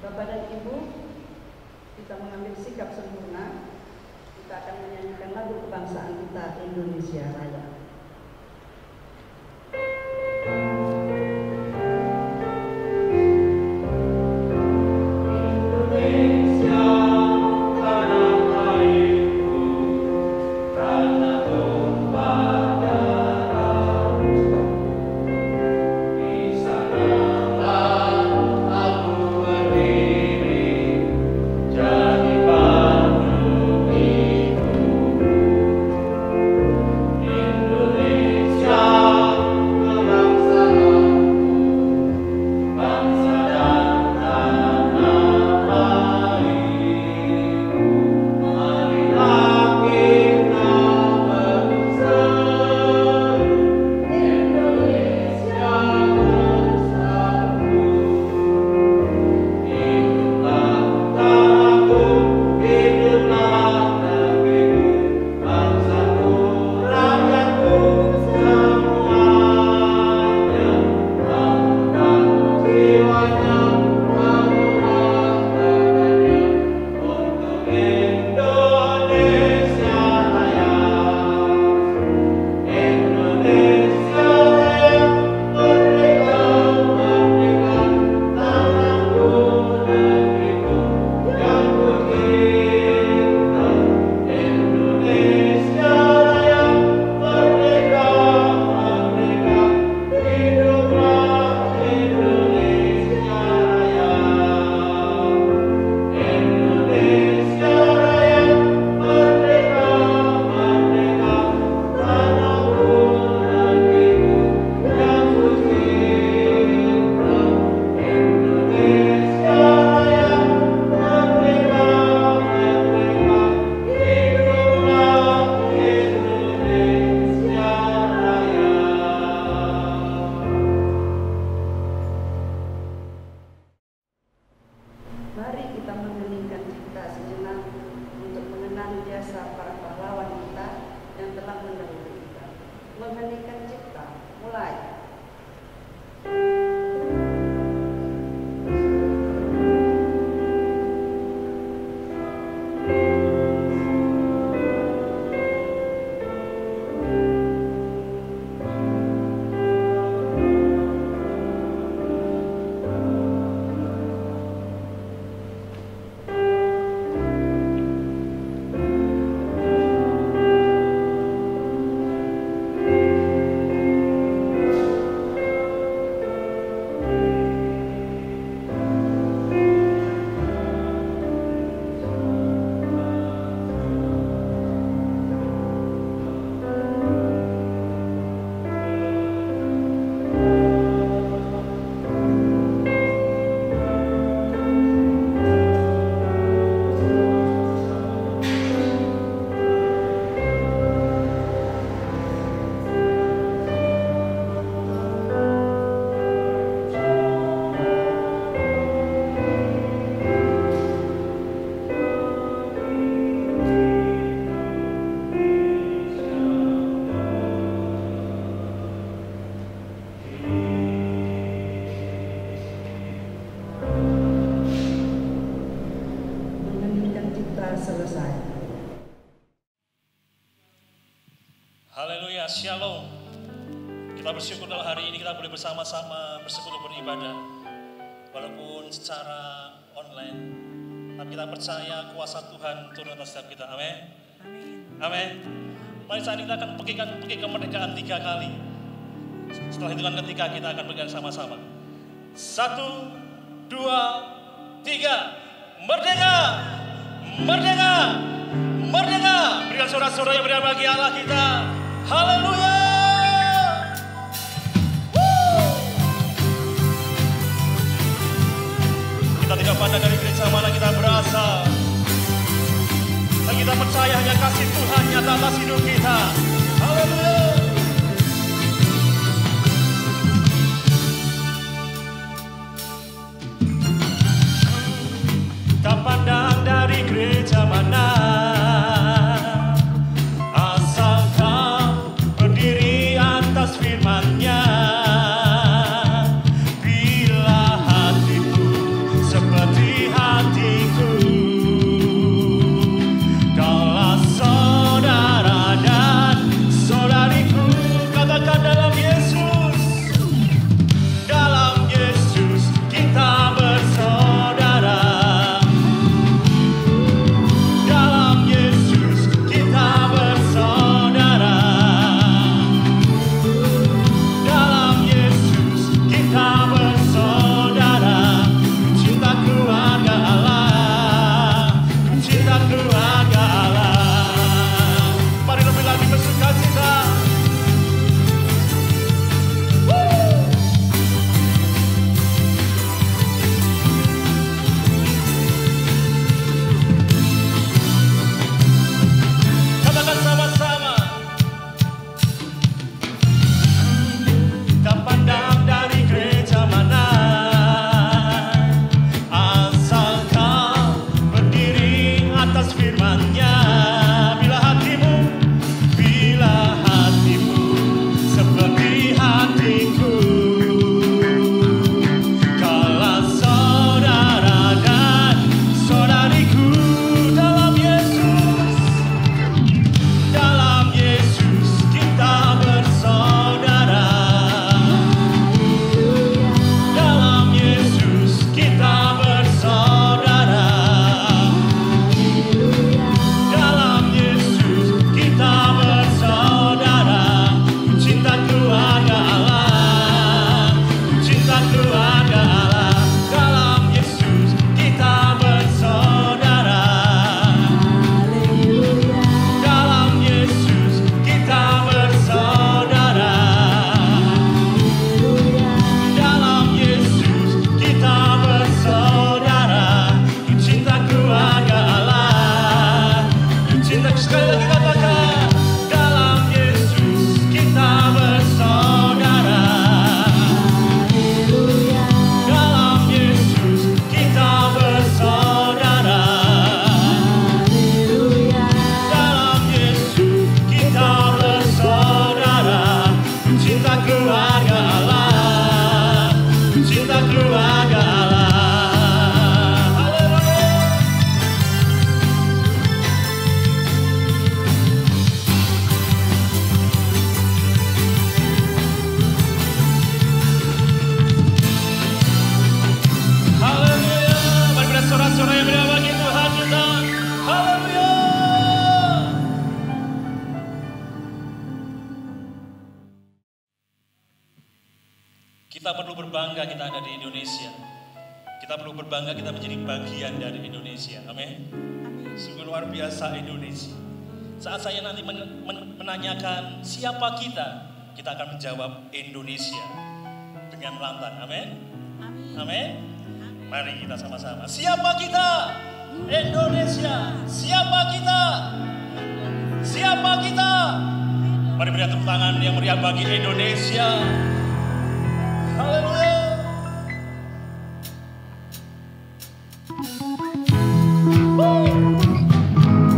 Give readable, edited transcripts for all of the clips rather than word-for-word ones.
Bapak dan Ibu, kita mengambil sikap sempurna. Kita akan menyanyikan lagu kebangsaan kita, Indonesia Raya. Haleluya, shalom. Kita bersyukur dalam hari ini kita boleh bersama-sama bersekutu beribadah. Walaupun secara online, tapi kita percaya kuasa Tuhan turun atas setiap kita. Amin. Amin. Mari saat ini kita akan pergi kemerdekaan 3 kali. Setelah hitungan ketiga kita akan pergi sama-sama. 1, 2, 3. Merdeka! Merdeka! Merdeka! Berikan sorak-sorak yang meriah bagi Allah kita. Haleluya! Kita tidak pandang dari gereja mana kita berasal. Dan kita percaya hanya kasih Tuhan nyata atas hidup kita. Haleluya! Tak pandang dari gereja mana, asal kau berdiri atas firman-Nya. Bila hatimu seperti berbangga kita ada di Indonesia. Kita perlu berbangga kita menjadi bagian dari Indonesia. Amin. Sungguh luar biasa Indonesia. Saat saya nanti menanyakan siapa kita akan menjawab Indonesia dengan lantang. Amin. Amin. Mari kita sama-sama. Siapa kita? Indonesia. Siapa kita? Siapa kita? Mari beri tepuk tangan yang meriah bagi Indonesia. Haleluya.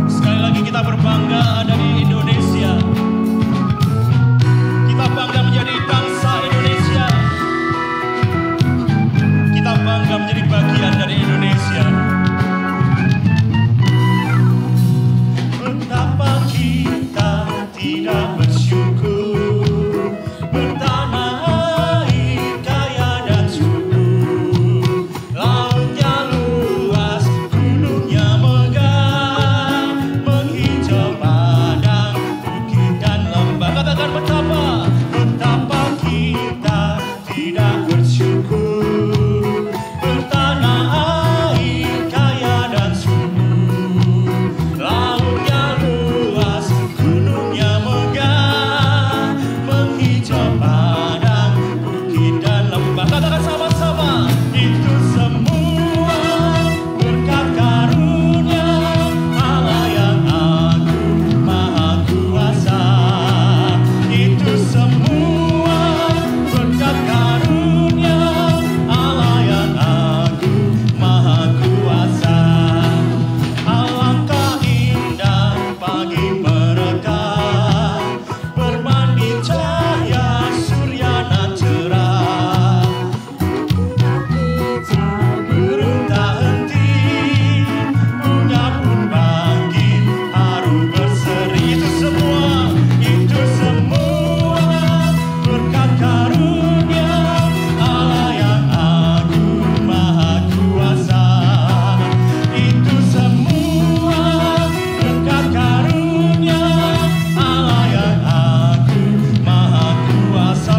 Sekali lagi kita berbangga ada di Indonesia. Kita bangga menjadi bangsa Indonesia. Kita bangga menjadi bagian dari Indonesia. Betapa kita tidak bersyukur bertanah air kaya dan subur, lautnya luas, gunungnya megah, menghijau padang, bukit dan lembah. Katakan betapa kita tidak bersyukur bertanah air kaya dan subur, lautnya luas, gunungnya megah, menghijau padang, bukit dan lembah. Katakan sama-sama, itu semua berkat karunia Allah yang agung maha kuasa. Itu semua berkat karunia Allah yang agung maha kuasa. Alangkah indah pagi mereka, berbanding cahaya surya nan cerah. Burung tak henti, bunga pun bangkit, harum berseri. Itu semua berkat karunia Allah yang agung maha kuasa. Itu semua berkat karunia Allah yang agung maha kuasa.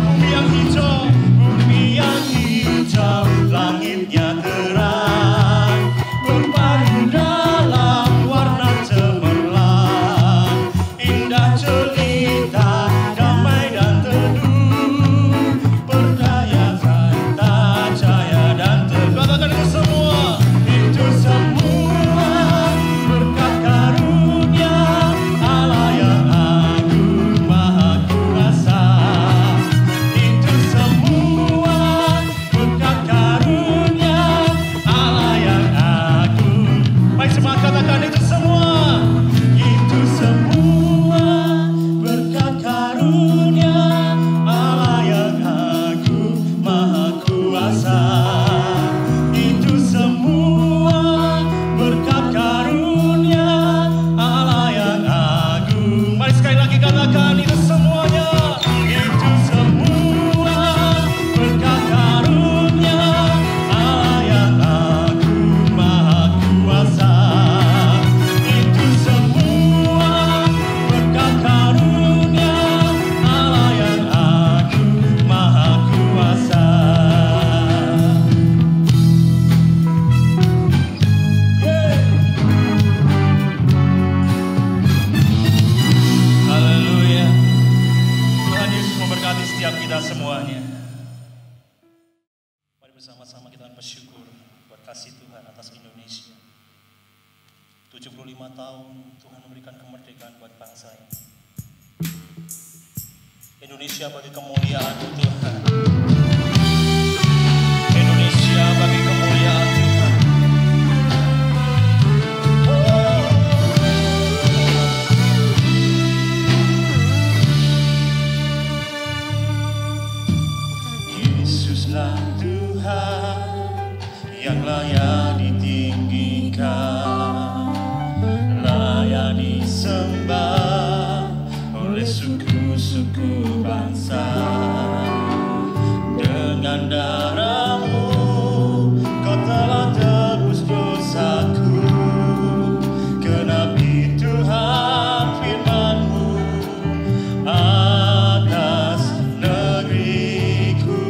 Bumi yang hijau, langitnya terang, berpadu dalam warna cemerlang, indah cerita, damai dan teduh, berdaya kata, cahaya dan teguh. Katakan itu semua berkat karunia Allah yang agung maha kuasa. Itu semua berkat karunia Allah yang agung. Baik, semangat katakan itu semua. Itu semua berkat karunia Allah yang agung maha kuasa. Itu semua berkat karunia Allah yang agung. Mari sekali lagi katakan itu semuanya. Itu semua berkat karunia Allah yang agung maha kuasa. Itu semua berkat karunia Allah yang agung maha kuasa. Haleluya. Tuhan Yesus memberkati setiap kita semuanya. Mari bersama-sama kita bersyukur buat kasih Tuhan atas Indonesia. 75 tahun Tuhan memberikan kemerdekaan buat bangsa ini. Indonesia bagi kemuliaan Tuhan. Indonesia bagi kemuliaan Tuhan. Yesuslah Tuhan yang layak ditinggikan, layak disembah oleh suku-suku bangsa. Dengan darah-Mu Kau telah tebus dosaku. Genapi Tuhan firman-Mu atas negeriku.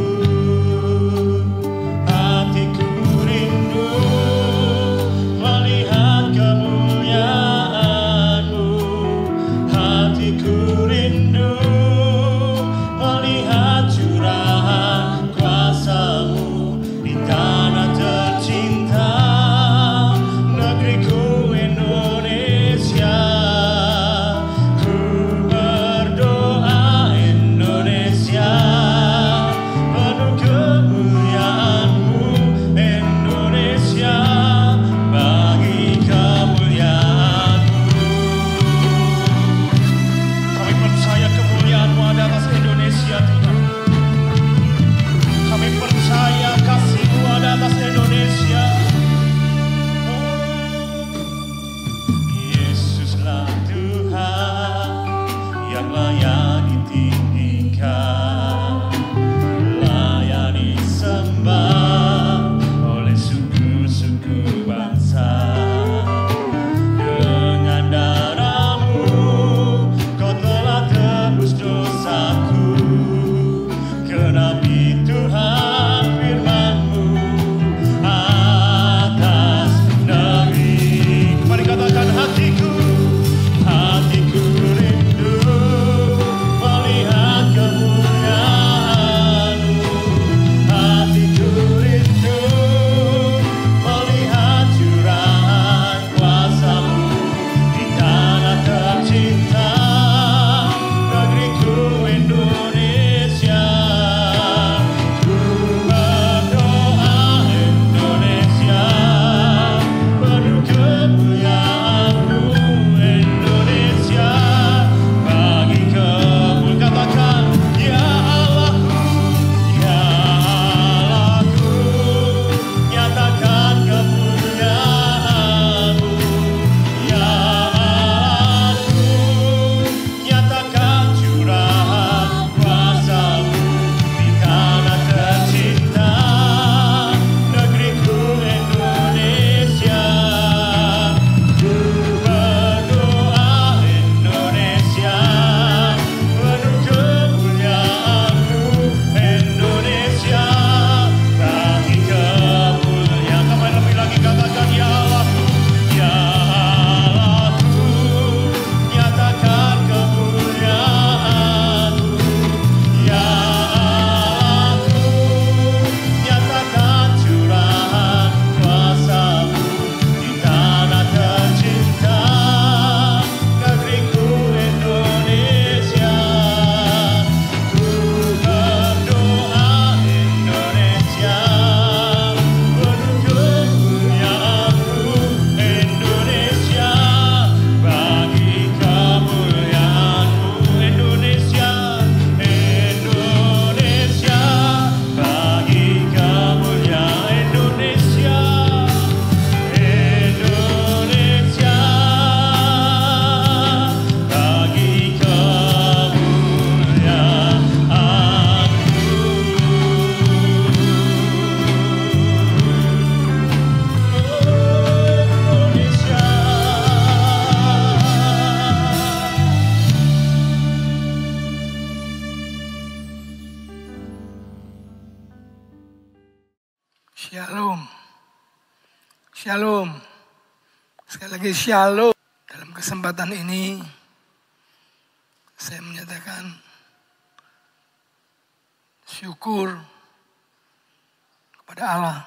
Shalom. Sekali lagi shalom. Dalam kesempatan ini saya menyatakan syukur kepada Allah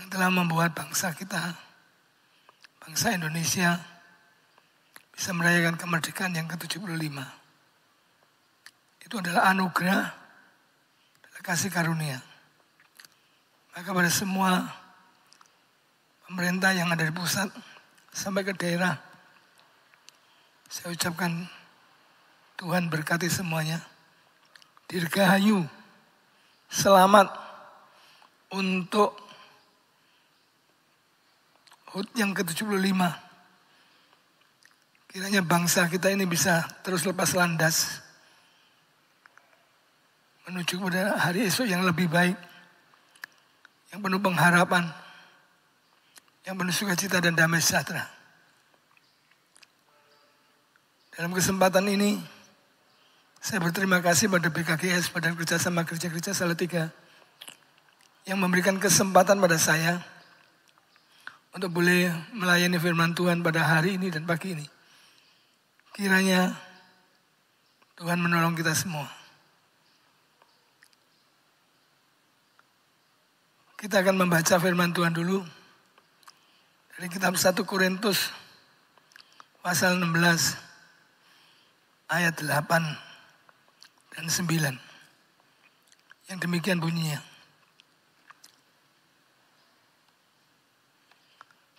yang telah membuat bangsa kita, bangsa Indonesia, bisa merayakan kemerdekaan yang ke-75. Itu adalah anugerah, adalah kasih karunia. Maka pada semua pemerintah yang ada di pusat sampai ke daerah, saya ucapkan Tuhan berkati semuanya. Dirgahayu, selamat untuk HUT yang ke-75. Kiranya bangsa kita ini bisa terus lepas landas menuju kepada hari esok yang lebih baik, yang penuh pengharapan, yang penuh sukacita dan damai sejahtera. Dalam kesempatan ini, saya berterima kasih pada BKGS, Badan Kerjasama Gereja-Gereja Salatiga, yang memberikan kesempatan pada saya untuk boleh melayani firman Tuhan pada hari ini dan pagi ini. Kiranya Tuhan menolong kita semua. Kita akan membaca firman Tuhan dulu dari kitab 1 Korintus pasal 16 ayat 8 dan 9. Yang demikian bunyinya.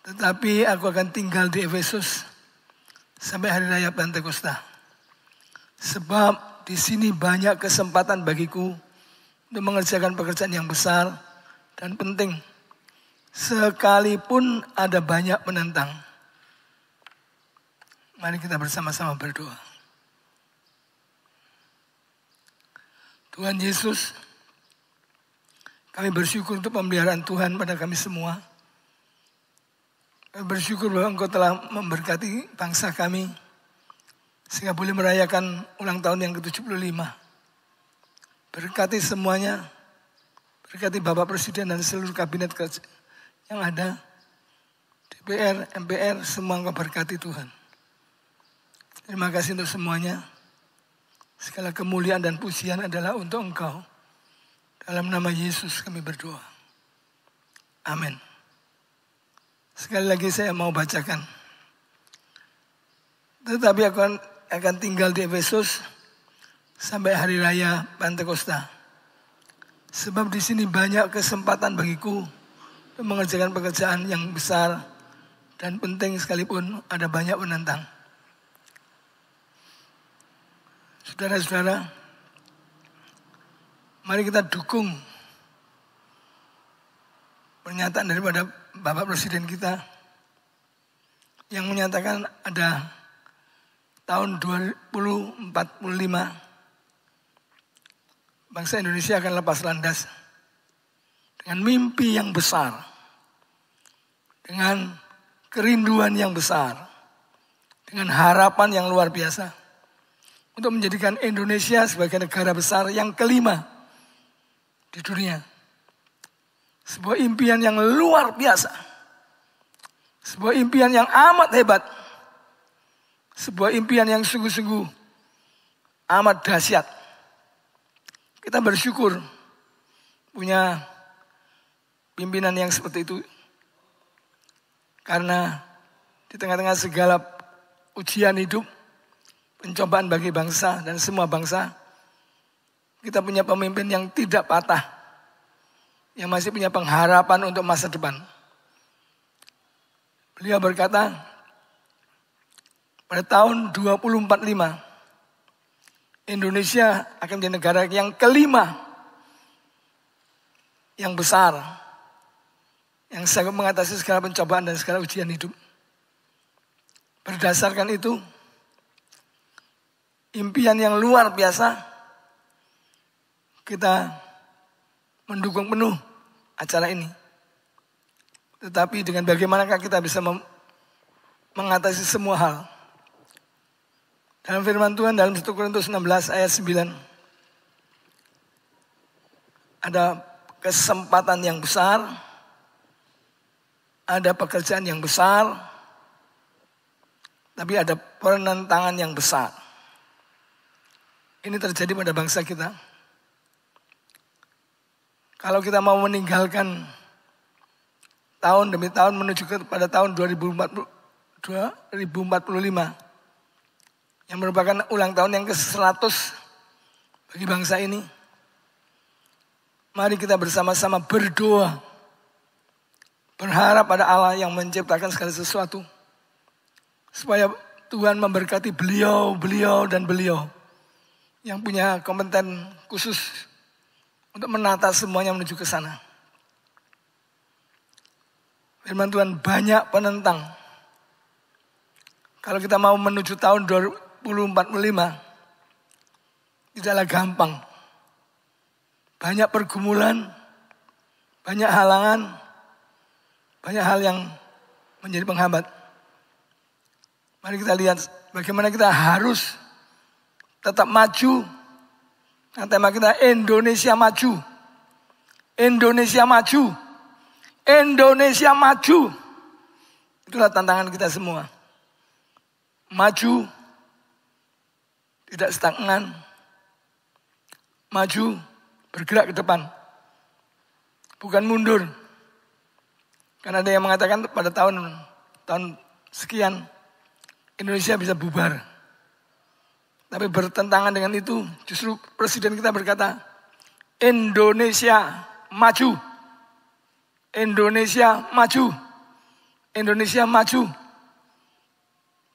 Tetapi aku akan tinggal di Efesus sampai hari raya Pentakosta. Sebab di sini banyak kesempatan bagiku untuk mengerjakan pekerjaan yang besar dan penting. Sekalipun ada banyak penentang. Mari kita bersama-sama berdoa. Tuhan Yesus, kami bersyukur untuk pemeliharaan Tuhan pada kami semua. Kami bersyukur bahwa Engkau telah memberkati bangsa kami sehingga boleh merayakan ulang tahun yang ke-75. Berkati semuanya, berkati Bapak Presiden dan seluruh kabinet kerja yang ada, DPR, MPR, semua Engkau berkati Tuhan. Terima kasih untuk semuanya. Segala kemuliaan dan pujian adalah untuk Engkau. Dalam nama Yesus kami berdoa. Amin. Sekali lagi saya mau bacakan. Tetapi aku akan tinggal di Efesus sampai hari raya Pentakosta. Sebab di sini banyak kesempatan bagiku untuk mengerjakan pekerjaan yang besar dan penting sekalipun ada banyak penentang. Saudara-saudara, mari kita dukung pernyataan daripada Bapak Presiden kita yang menyatakan ada tahun 2045 bangsa Indonesia akan lepas landas dengan mimpi yang besar, dengan kerinduan yang besar, dengan harapan yang luar biasa untuk menjadikan Indonesia sebagai negara besar yang kelima di dunia. Sebuah impian yang luar biasa. Sebuah impian yang amat hebat. Sebuah impian yang sungguh-sungguh amat dahsyat. Kita bersyukur punya pimpinan yang seperti itu. Karena di tengah-tengah segala ujian hidup, pencobaan bagi bangsa dan semua bangsa, kita punya pemimpin yang tidak patah, yang masih punya pengharapan untuk masa depan. Beliau berkata, pada tahun 2045, Indonesia akan menjadi negara yang kelima, yang besar, yang sanggup mengatasi segala pencobaan dan segala ujian hidup. Berdasarkan itu, impian yang luar biasa, kita mendukung penuh acara ini. Tetapi dengan bagaimanakah kita bisa mengatasi semua hal? Dalam firman Tuhan dalam 1 Korintus 16 ayat 9. Ada kesempatan yang besar ada pekerjaan yang besar, tapi ada penentangan yang besar. Ini terjadi pada bangsa kita. Kalau kita mau meninggalkan tahun demi tahun menuju pada tahun 2045 yang merupakan ulang tahun yang ke-100 bagi bangsa ini. Mari kita bersama-sama berdoa, berharap pada Allah yang menciptakan segala sesuatu, supaya Tuhan memberkati beliau yang punya kompeten khusus untuk menata semuanya menuju ke sana. Firman Tuhan banyak penentang. Kalau kita mau menuju tahun 2045, tidaklah gampang. Banyak pergumulan, banyak halangan, banyak hal yang menjadi penghambat. Mari kita lihat bagaimana kita harus tetap maju. Nah, tema kita Indonesia maju. Indonesia maju. Indonesia maju. Itulah tantangan kita semua. Maju. Tidak stagnan. Maju. Bergerak ke depan. Bukan mundur. Karena ada yang mengatakan pada tahun sekian Indonesia bisa bubar. Tapi bertentangan dengan itu, justru presiden kita berkata, Indonesia maju. Indonesia maju. Indonesia maju.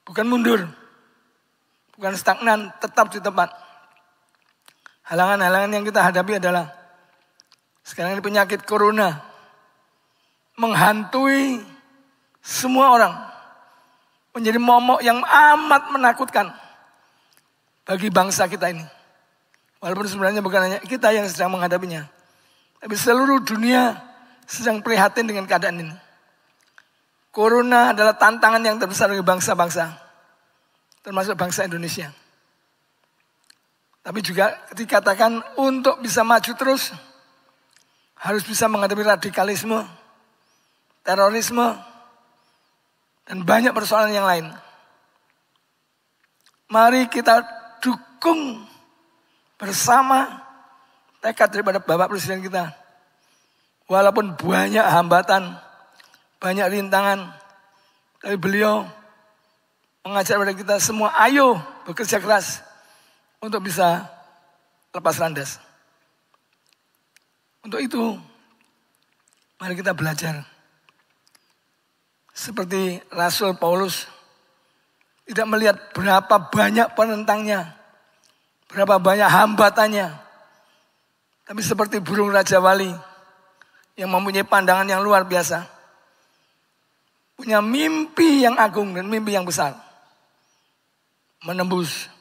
Bukan mundur. Bukan stagnan, tetap di tempat. Halangan-halangan yang kita hadapi adalah sekarang ini penyakit corona menghantui semua orang. Menjadi momok yang amat menakutkan bagi bangsa kita ini. Walaupun sebenarnya bukan hanya kita yang sedang menghadapinya, tapi seluruh dunia sedang prihatin dengan keadaan ini. Corona adalah tantangan yang terbesar bagi bangsa-bangsa, termasuk bangsa Indonesia. Tapi juga dikatakan untuk bisa maju terus, harus bisa menghadapi radikalisme, terorisme, dan banyak persoalan yang lain. Mari kita dukung bersama tekad daripada Bapak Presiden kita. Walaupun banyak hambatan, banyak rintangan, tapi beliau mengajak kepada kita semua, ayo bekerja keras untuk bisa lepas landas. Untuk itu, mari kita belajar. Seperti Rasul Paulus tidak melihat berapa banyak penentangnya, berapa banyak hambatannya. Tapi seperti burung Raja Wali yang mempunyai pandangan yang luar biasa. Punya mimpi yang agung dan mimpi yang besar. Menembus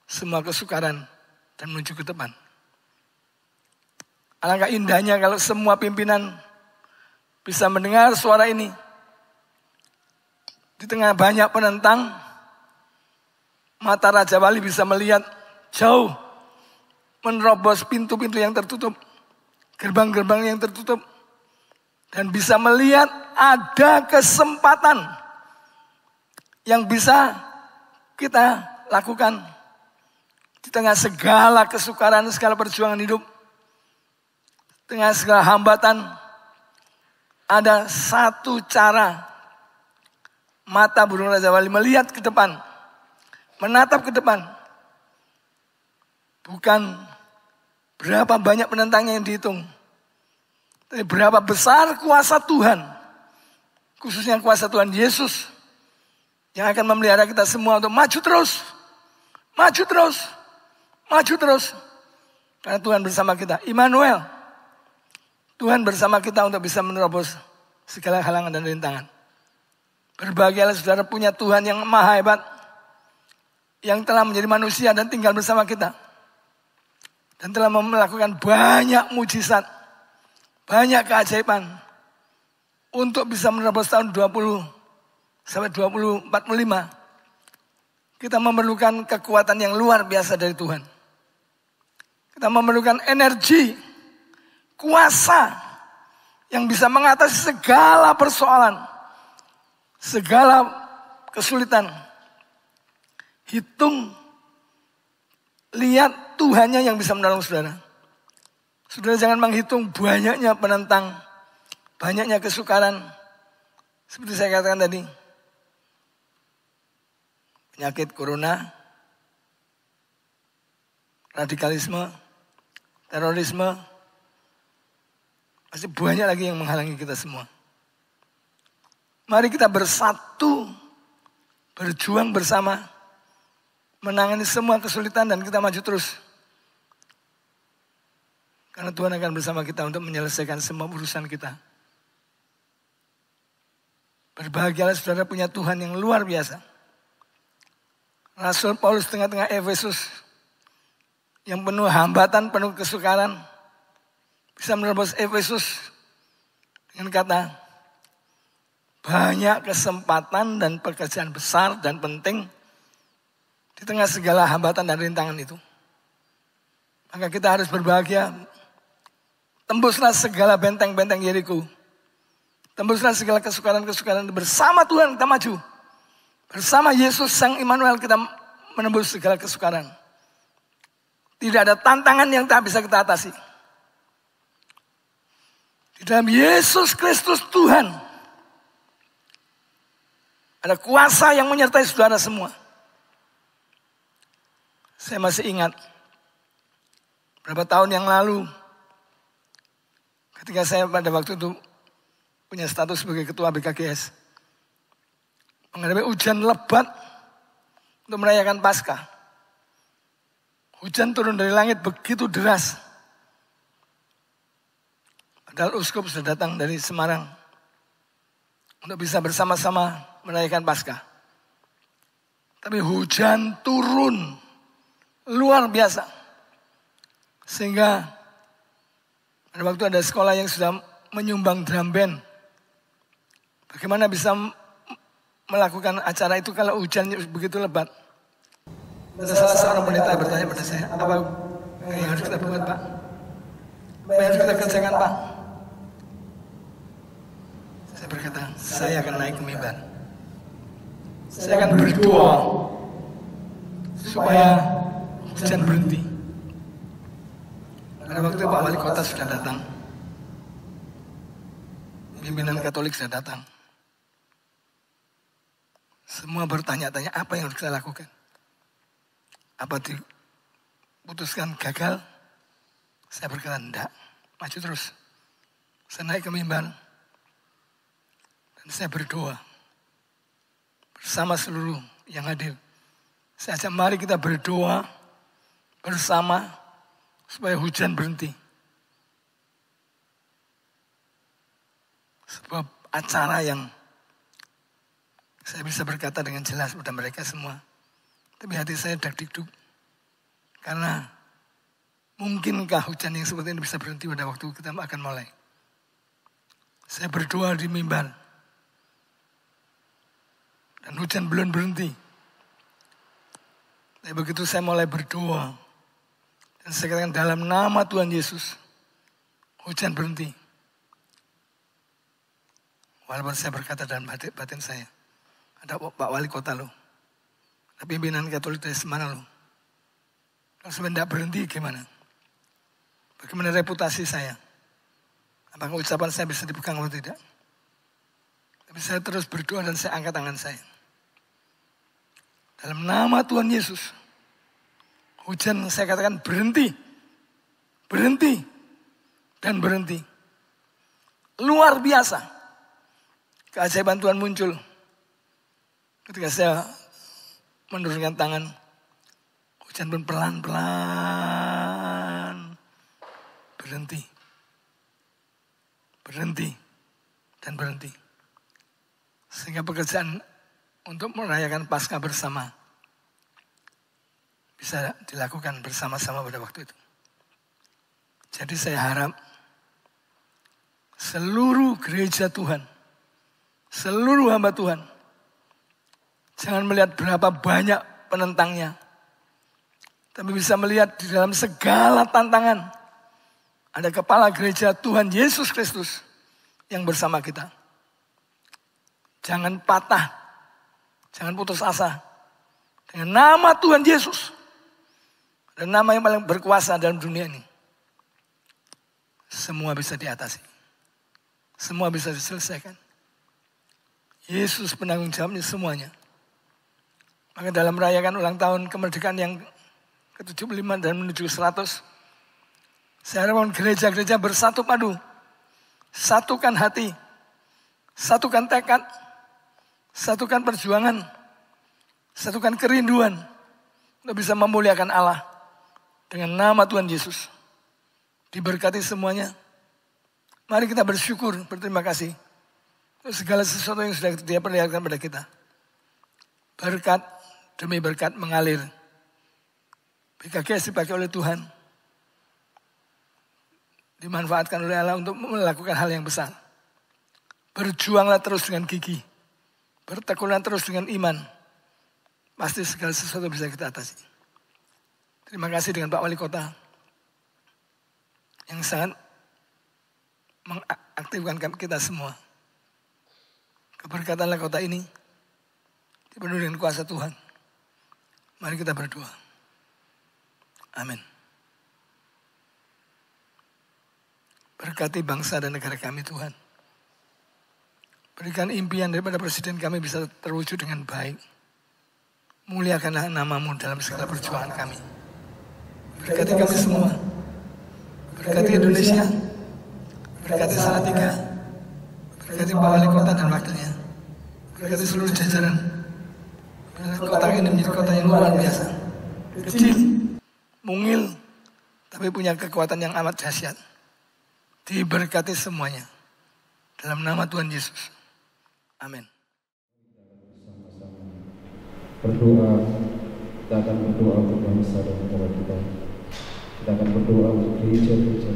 semua kesukaran dan menuju ke depan. Alangkah indahnya kalau semua pimpinan bisa mendengar suara ini. Di tengah banyak penentang, mata Raja Wali bisa melihat jauh, menerobos pintu-pintu yang tertutup, gerbang-gerbang yang tertutup, dan bisa melihat ada kesempatan yang bisa kita lakukan di tengah segala kesukaran, segala perjuangan hidup, tengah segala hambatan. Ada satu cara mata burung Raja Wali melihat ke depan, menatap ke depan. Bukan berapa banyak penentangnya yang dihitung, tapi berapa besar kuasa Tuhan, khususnya kuasa Tuhan Yesus, yang akan memelihara kita semua untuk maju terus, maju terus, maju terus. Karena Tuhan bersama kita, Immanuel. Tuhan bersama kita untuk bisa menerobos segala halangan dan rintangan. Berbahagialah saudara punya Tuhan yang maha hebat, yang telah menjadi manusia dan tinggal bersama kita. Dan telah melakukan banyak mujizat, banyak keajaiban, untuk bisa menerobos tahun 20 sampai 2045. Kita memerlukan kekuatan yang luar biasa dari Tuhan. Kita memerlukan energi, kuasa yang bisa mengatasi segala persoalan, segala kesulitan. Hitung, lihat Tuhannya yang bisa menolong saudara. Saudara jangan menghitung banyaknya penentang, banyaknya kesukaran. Seperti saya katakan tadi, penyakit corona, radikalisme, terorisme, masih banyak lagi yang menghalangi kita semua. Mari kita bersatu, berjuang bersama, menangani semua kesulitan dan kita maju terus. Karena Tuhan akan bersama kita untuk menyelesaikan semua urusan kita. Berbahagialah saudara punya Tuhan yang luar biasa. Rasul Paulus tengah-tengah Efesus yang penuh hambatan, penuh kesukaran, bisa menerobos Efesus dengan kata, banyak kesempatan dan pekerjaan besar dan penting di tengah segala hambatan dan rintangan itu. Maka kita harus berbahagia. Tembuslah segala benteng-benteng Yeriko. Tembuslah segala kesukaran-kesukaran bersama Tuhan kita maju. Bersama Yesus Sang Immanuel kita menembus segala kesukaran. Tidak ada tantangan yang tak bisa kita atasi. Di dalam Yesus Kristus Tuhan ada kuasa yang menyertai saudara semua. Saya masih ingat beberapa tahun yang lalu ketika saya pada waktu itu punya status sebagai ketua BKGS, menghadapi hujan lebat untuk merayakan Paskah. Hujan turun dari langit begitu deras. Padahal uskup sudah datang dari Semarang untuk bisa bersama-sama merayakan Paskah. Tapi hujan turun luar biasa. Sehingga pada waktu ada sekolah yang sudah menyumbang drum band. Bagaimana bisa melakukan acara itu kalau hujannya begitu lebat? Ada salah seorang pendeta bertanya pada saya, apa yang harus kita buat, Pak? Apa yang harus kita kerjakan, Pak? Saya berkata, saya akan naik ke mimbar. Saya akan berdoa supaya hujan berhenti. Pada waktu Pak Wali Kota sudah datang. Pimpinan Katolik sudah datang. Semua bertanya-tanya apa yang harus kita lakukan. Apa diputuskan gagal? Saya berkata enggak, maju terus. Saya naik ke mimbar. Dan saya berdoa. Bersama seluruh yang hadir. Saya ajak mari kita berdoa bersama supaya hujan berhenti. Sebuah acara yang saya bisa berkata dengan jelas pada mereka semua. Tapi hati saya dak-dikduk. Karena mungkinkah hujan yang seperti ini bisa berhenti pada waktu kita akan mulai. Saya berdoa di mimbar. Dan hujan belum berhenti. Tapi begitu saya mulai berdoa. Dan saya katakan dalam nama Tuhan Yesus. Hujan berhenti. Walaupun saya berkata dalam batin saya. Ada Pak Wali Kota loh. Ada pimpinan Katolik dari Semarang loh. Kalau saya tidak berhenti gimana? Bagaimana reputasi saya? Apakah ucapan saya bisa dipegang atau tidak? Tapi saya terus berdoa dan saya angkat tangan saya. Dalam nama Tuhan Yesus. Hujan saya katakan berhenti. Berhenti. Dan berhenti. Luar biasa. Keajaiban Tuhan muncul. Ketika saya menurunkan tangan, hujan pun pelan-pelan berhenti. Berhenti dan berhenti. Sehingga pekerjaan untuk merayakan Paskah bersama bisa dilakukan bersama-sama pada waktu itu. Jadi saya harap seluruh gereja Tuhan, seluruh hamba Tuhan, jangan melihat berapa banyak penentangnya. Tapi bisa melihat di dalam segala tantangan. Ada kepala gereja Tuhan Yesus Kristus. yang bersama kita. Jangan patah, jangan putus asa. Dengan nama Tuhan Yesus, dan nama yang paling berkuasa dalam dunia ini, semua bisa diatasi. Semua bisa diselesaikan. Yesus penanggung jawabnya semuanya. Maka dalam merayakan ulang tahun kemerdekaan yang ke-75 dan menuju 100, saya harapkan gereja-gereja bersatu padu. Satukan hati, satukan tekad, satukan perjuangan, satukan kerinduan untuk bisa memuliakan Allah dengan nama Tuhan Yesus. Diberkati semuanya. Mari kita bersyukur, berterima kasih untuk segala sesuatu yang sudah Dia perlihatkan pada kita. Berkat demi berkat mengalir. PKGS dipakai oleh Tuhan. Dimanfaatkan oleh Allah untuk melakukan hal yang besar. Berjuanglah terus dengan gigih. Bertekunlah terus dengan iman. Pasti segala sesuatu bisa kita atasi. Terima kasih dengan Pak Wali Kota yang sangat mengaktifkan kita semua. Keberkatanlah kota ini dipenuhi dengan kuasa Tuhan. Mari kita berdoa. Amin. Berkati bangsa dan negara kami Tuhan. Berikan impian daripada Presiden kami bisa terwujud dengan baik. Muliakanlah nama-Mu dalam segala perjuangan kami. Berkati kami semua. Berkati Indonesia. Berkati Salatiga. Berkati Pak Wali Kota dan wakilnya. Berkati seluruh jajaran. Kota ini menjadi kota yang luar biasa. Kecil, mungil, tapi punya kekuatan yang amat dahsyat. Diberkati semuanya. Dalam nama Tuhan Yesus. Amin. Berdoa, kita akan berdoa untuk bangsa dan negara kita. Kita akan berdoa untuk gereja-gereja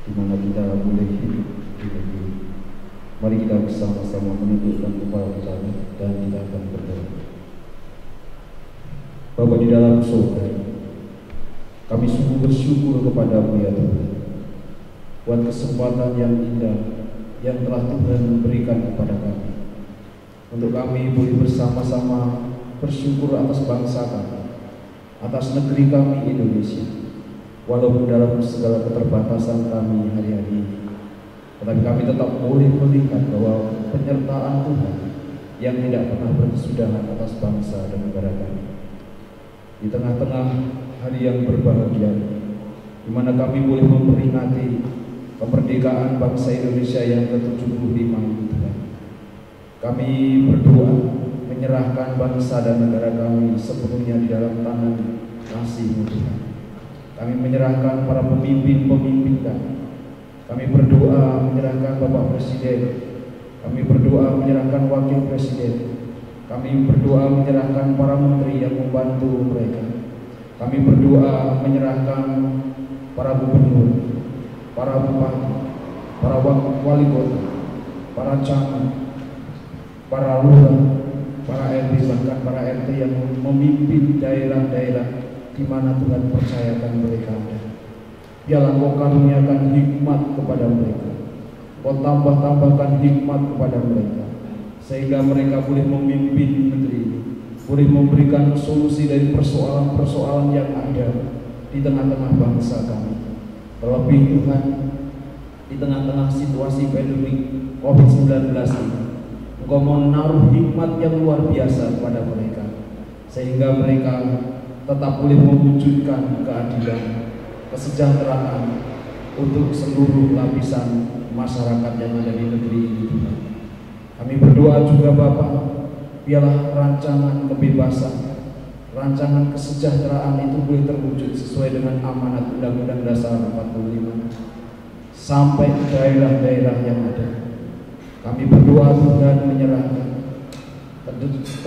di mana kita boleh hidup di negeri. Mari kita bersama-sama menundukkan kepala kita dan kita akan berdoa. Bapa di dalam surga, kami sungguh bersyukur kepada-Mu ya Tuhan, buat kesempatan yang indah yang telah Tuhan berikan kepada kami, untuk kami boleh bersama-sama bersyukur atas bangsa kami, atas negeri kami Indonesia. Walaupun dalam segala keterbatasan kami hari-hari ini, tetapi kami tetap boleh melihat bahwa penyertaan Tuhan yang tidak pernah berkesudahan atas bangsa dan negara kami. Di tengah-tengah hari yang berbahagia, di mana kami boleh memperingati kemerdekaan bangsa Indonesia yang ke-75 ini Tuhan. Kami berdoa menyerahkan bangsa dan negara kami sepenuhnya di dalam tangan kasih-Mu Tuhan. Kami menyerahkan para pemimpin-pemimpin kami. Kami berdoa menyerahkan Bapak Presiden. Kami berdoa menyerahkan Wakil Presiden. Kami berdoa menyerahkan para menteri yang membantu mereka. Kami berdoa menyerahkan para gubernur, para bupati, para wali kota, para camat, para lurah, para RT, bahkan para RT yang memimpin daerah-daerah di mana Tuhan percayakan mereka ada. Biarlah Kau karuniakan hikmat kepada mereka. Kau tambah-tambahkan hikmat kepada mereka, sehingga mereka boleh memimpin negeri ini, boleh memberikan solusi dari persoalan-persoalan yang ada di tengah-tengah bangsa kami. Terlebih Tuhan, di tengah-tengah situasi pandemi COVID-19 ini, Engkau mau menaruh hikmat yang luar biasa kepada mereka, sehingga mereka tetap boleh mewujudkan keadilan, kesejahteraan untuk seluruh lapisan masyarakat yang ada di negeri ini Tuhan. Kami berdoa juga Bapak, biarlah rancangan kebebasan, rancangan kesejahteraan itu boleh terwujud sesuai dengan amanat Undang-Undang Dasar 45 sampai daerah-daerah yang ada. Kami berdoa Tuhan menyerahkan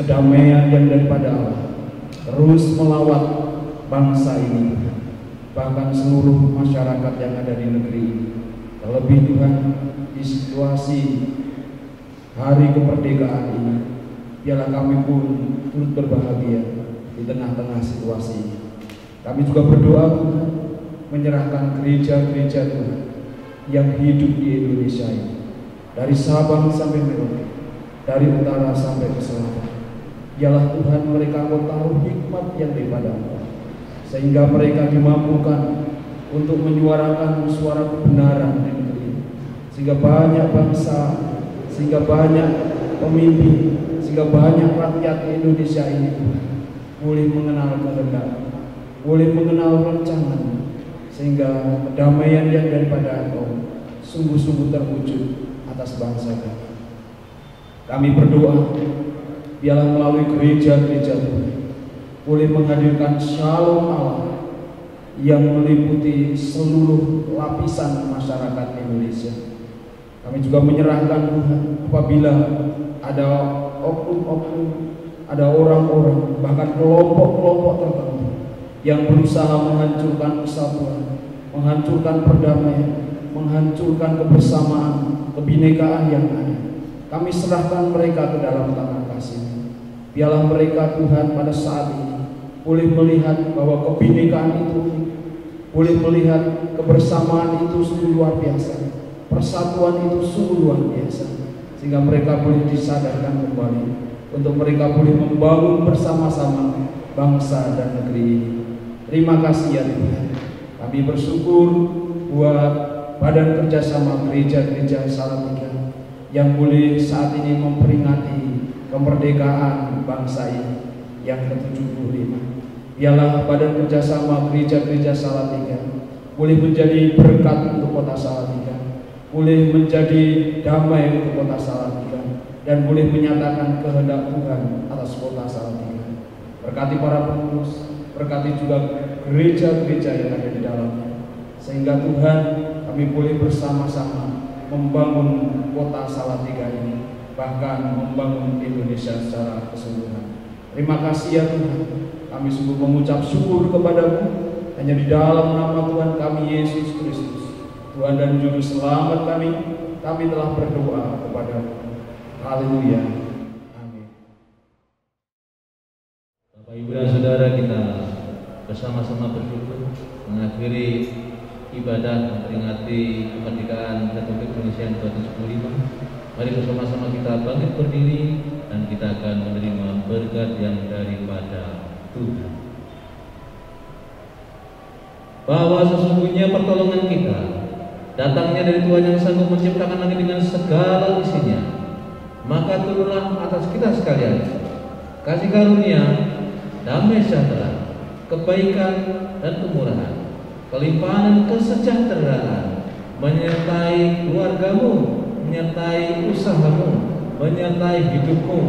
kedamaian yang daripada Allah terus melawat bangsa ini, bahkan seluruh masyarakat yang ada di negeri ini. Terlebih Tuhan, di situasi hari kemerdekaan ini, biarlah kami pun turut berbahagia di tengah-tengah situasi ini. Kami juga berdoa Tuhan, menyerahkan gereja-gereja Tuhan yang hidup di Indonesia ini. dari Sabang sampai Merauke, dari utara sampai ke selatan. Biarlah Tuhan mereka Engkau tahu hikmat yang daripada Engkau, sehingga mereka dimampukan untuk menyuarakan suara kebenaran di negeri ini, sehingga banyak bangsa, sehingga banyak pemimpin, sehingga banyak rakyat Indonesia ini boleh mengenal kehendak, boleh mengenal rancangan, sehingga kedamaian yang daripada Engkau sungguh-sungguh terwujud atas bangsa kami. Kami berdoa, biarlah melalui gereja-gereja Tuhan boleh menghadirkan shalom Allah yang meliputi seluruh lapisan masyarakat Indonesia. Kami juga menyerahkan Tuhan apabila ada oknum-oknum, ada orang-orang, bahkan kelompok-kelompok tertentu yang berusaha menghancurkan persatuan, menghancurkan perdamaian, menghancurkan kebersamaan, kebinekaan yang ada. Kami serahkan mereka ke dalam tangan kasih. Biarlah mereka Tuhan pada saat ini boleh melihat bahwa kebinekaan itu unik, boleh melihat kebersamaan itu sungguh luar biasa, persatuan itu sungguh luar biasa, sehingga mereka boleh disadarkan kembali untuk mereka boleh membangun bersama-sama bangsa dan negeri ini. Terima kasih ya Tuhan. Kami bersyukur buat Badan Kerjasama Gereja-Gereja Salatiga yang boleh saat ini memperingati kemerdekaan bangsa ini yang ke-75. Biarlah Badan Kerjasama Gereja-Gereja Salatiga boleh menjadi berkat untuk kota Salatiga, boleh menjadi damai untuk kota Salatiga, dan boleh menyatakan kehendak Tuhan atas kota Salatiga. Berkati para pengurus, berkati juga gereja-gereja yang ada di dalamnya, sehingga Tuhan kami boleh bersama-sama membangun kota Salatiga ini, bahkan membangun Indonesia secara keseluruhan. Terima kasih ya Tuhan, kami sungguh mengucap syukur kepadamu, hanya di dalam nama Tuhan kami Yesus Kristus, Tuhan dan Juru Selamat kami telah berdoa kepadamu. Haleluya. Amin. Bapak Ibu dan Saudara, kita bersama-sama bersyukur mengakhiri ibadah memperingati kemerdekaan Republik Indonesia yang ke-75. Mari bersama-sama kita bangkit berdiri dan kita akan menerima berkat yang daripada Tuhan. Bahwa sesungguhnya pertolongan kita datangnya dari Tuhan yang sanggup menciptakan langit dengan segala isinya. Maka turunlah atas kita sekalian kasih karunia, damai sejahtera, kebaikan dan kemurahan, kelimpahan dan kesejahteraan menyertai keluargamu, menyertai usahamu, menyertai hidupmu,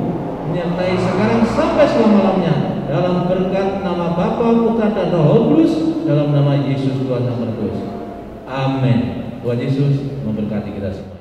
menyertai sekarang sampai selama-lamanya, dalam berkat nama Bapa, Putra dan Roh Kudus, dalam nama Yesus Tuhan yang berkudus. Amin. Tuhan Yesus memberkati kita semua.